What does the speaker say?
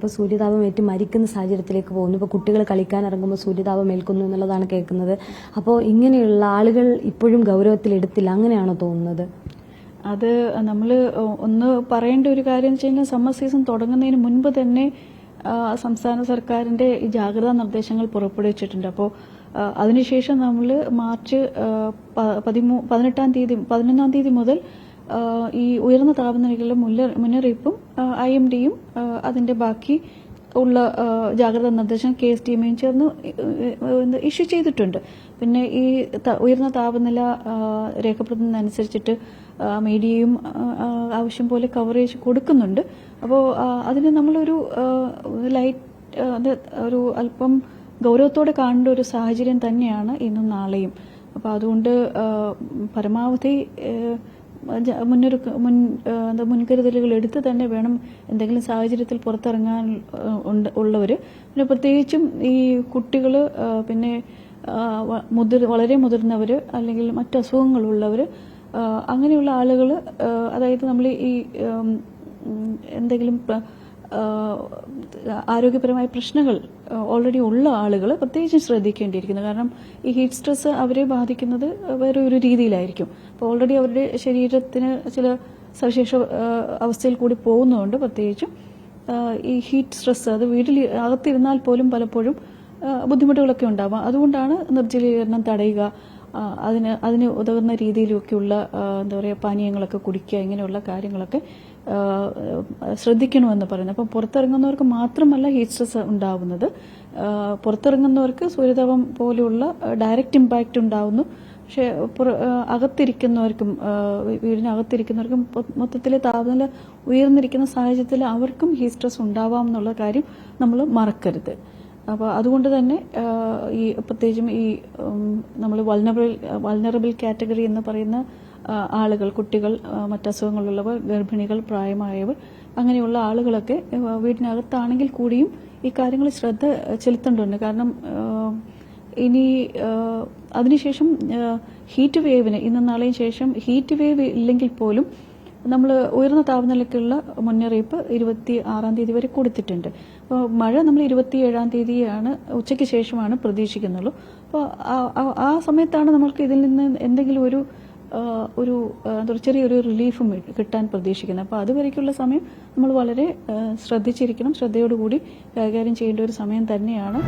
ഇപ്പോൾ സൂര്യതാപം ഏറ്റ് മരിക്കുന്ന സാഹചര്യത്തിലേക്ക് പോകുന്നു. ഇപ്പോൾ കുട്ടികൾ കളിക്കാൻ ഇറങ്ങുമ്പോൾ സൂര്യതാപം ഏൽക്കുന്നു എന്നുള്ളതാണ് കേൾക്കുന്നത്. അപ്പോൾ ഇങ്ങനെയുള്ള ആളുകൾ ഇപ്പോഴും ഗൗരവത്തിലെടുത്തില്ല, അങ്ങനെയാണോ തോന്നുന്നത്? അത് നമ്മൾ ഒന്ന് പറയേണ്ട ഒരു കാര്യം എന്ന് വെച്ച് കഴിഞ്ഞാൽ സമ്മർ സീസൺ തുടങ്ങുന്നതിന് മുൻപ് തന്നെ സംസ്ഥാന സർക്കാരിന്റെ ഈ ജാഗ്രതാ നിർദ്ദേശങ്ങൾ പുറപ്പെടുവിച്ചിട്ടുണ്ട്. അപ്പോൾ അതിനുശേഷം നമ്മൾ മാർച്ച് 11-ാം തീയതി മുതൽ ഈ ഉയർന്ന താപനിലകളുടെ മുന്നറിയിപ്പും IMDയും അതിന്റെ ബാക്കി ഉള്ള ജാഗ്രതാ നിർദ്ദേശം KSTMയും ചേർന്ന് ഇഷ്യൂ ചെയ്തിട്ടുണ്ട്. പിന്നെ ഈ ഉയർന്ന താപനില രേഖപ്പെടുത്തുന്നതനുസരിച്ചിട്ട് മീഡിയയും ആവശ്യം പോലെ കവറേജ് കൊടുക്കുന്നുണ്ട്. അപ്പോൾ അതിന് നമ്മളൊരു ഒരു അല്പം ഗൗരവത്തോടെ കാണേണ്ട ഒരു സാഹചര്യം തന്നെയാണ് ഇന്നും നാളെയും. അപ്പോൾ അതുകൊണ്ട് പരമാവധി മുൻകരുതലുകൾ എടുത്ത് തന്നെ വേണം എന്തെങ്കിലും സാഹചര്യത്തിൽ പുറത്തിറങ്ങാൻ ഉള്ളവർ. പിന്നെ പ്രത്യേകിച്ചും ഈ കുട്ടികൾ, പിന്നെ വളരെ മുതിർന്നവർ, അല്ലെങ്കിൽ മറ്റു അസുഖങ്ങളുള്ളവർ, അങ്ങനെയുള്ള ആളുകൾ, അതായത് നമ്മൾ ഈ എന്തെങ്കിലും ആരോഗ്യപരമായ പ്രശ്നങ്ങൾ ഓൾറെഡി ഉള്ള ആളുകൾ പ്രത്യേകിച്ചും ശ്രദ്ധിക്കേണ്ടിയിരിക്കുന്നു. കാരണം ഈ ഹീറ്റ് സ്ട്രെസ് അവരെ ബാധിക്കുന്നത് വേറെ ഒരു രീതിയിലായിരിക്കും. അപ്പോൾ ഓൾറെഡി അവരുടെ ശരീരത്തിന് ചില സവിശേഷ അവസ്ഥയിൽ കൂടി പോകുന്നതുകൊണ്ട് പ്രത്യേകിച്ചും ഈ ഹീറ്റ് സ്ട്രെസ് അത് വീട്ടിൽ അകത്തിരുന്നാൽ പോലും പലപ്പോഴും ബുദ്ധിമുട്ടുകളൊക്കെ ഉണ്ടാവാം. അതുകൊണ്ടാണ് നിർജ്ജലീകരണം തടയുക, അതിന് ഉതകുന്ന രീതിയിലൊക്കെയുള്ള എന്താ പറയുക പാനീയങ്ങളൊക്കെ കുടിക്കുക, ഇങ്ങനെയുള്ള കാര്യങ്ങളൊക്കെ ശ്രദ്ധിക്കണമെന്ന് പറയുന്നത്. അപ്പം പുറത്തിറങ്ങുന്നവർക്ക് മാത്രമല്ല ഹീറ്റ് സ്ട്രെസ് ഉണ്ടാവുന്നത്, പുറത്തിറങ്ങുന്നവർക്ക് സൂര്യതാപം പോലെയുള്ള ഡയറക്റ്റ് ഇമ്പാക്റ്റ് ഉണ്ടാവുന്നു. പക്ഷെ അകത്തിരിക്കുന്നവർക്കും, വീടിനകത്തിരിക്കുന്നവർക്കും മൊത്തത്തിലെ താപനില ഉയർന്നിരിക്കുന്ന സാഹചര്യത്തിൽ അവർക്കും ഹീറ്റ് സ്ട്രെസ് ഉണ്ടാവാം എന്നുള്ള കാര്യം നമ്മൾ മറക്കരുത്. അപ്പോൾ അതുകൊണ്ട് തന്നെ ഈ പ്രത്യേകിച്ചും ഈ നമ്മൾ വൾനറബിൾ കാറ്റഗറി എന്ന് പറയുന്ന ആളുകൾ, കുട്ടികൾ, മറ്റസുഖങ്ങളുള്ളവർ, ഗർഭിണികൾ, പ്രായമായവർ, അങ്ങനെയുള്ള ആളുകളൊക്കെ വീടിനകത്താണെങ്കിൽ കൂടിയും ഈ കാര്യങ്ങൾ ശ്രദ്ധ ചെലുത്തേണ്ടതുണ്ട്. കാരണം ഇനി അതിനുശേഷം ഹീറ്റ് വേവിന്, ഇന്നും നാളെയും ശേഷം ഹീറ്റ് വേവ് ഇല്ലെങ്കിൽ പോലും നമ്മൾ ഉയർന്ന താപനിലയ്ക്കുള്ള മുന്നറിയിപ്പ് 26-ാം തീയതി വരെ കൊടുത്തിട്ടുണ്ട്. അപ്പോൾ മഴ നമ്മൾ 27-ാം തീയതിയാണ് ഉച്ചയ്ക്ക് ശേഷമാണ് പ്രതീക്ഷിക്കുന്നുള്ളൂ. അപ്പോൾ ആ സമയത്താണ് നമ്മൾക്ക് ഇതിൽ നിന്ന് എന്തെങ്കിലും ഒരു ചെറിയൊരു റിലീഫും കിട്ടാൻ പ്രതീക്ഷിക്കുന്നത്. അപ്പോൾ അതുവരേക്കുള്ള സമയം നമ്മൾ വളരെ ശ്രദ്ധിച്ചിരിക്കണം, ശ്രദ്ധയോടുകൂടി കൈകാര്യം ചെയ്യേണ്ട ഒരു സമയം തന്നെയാണ്.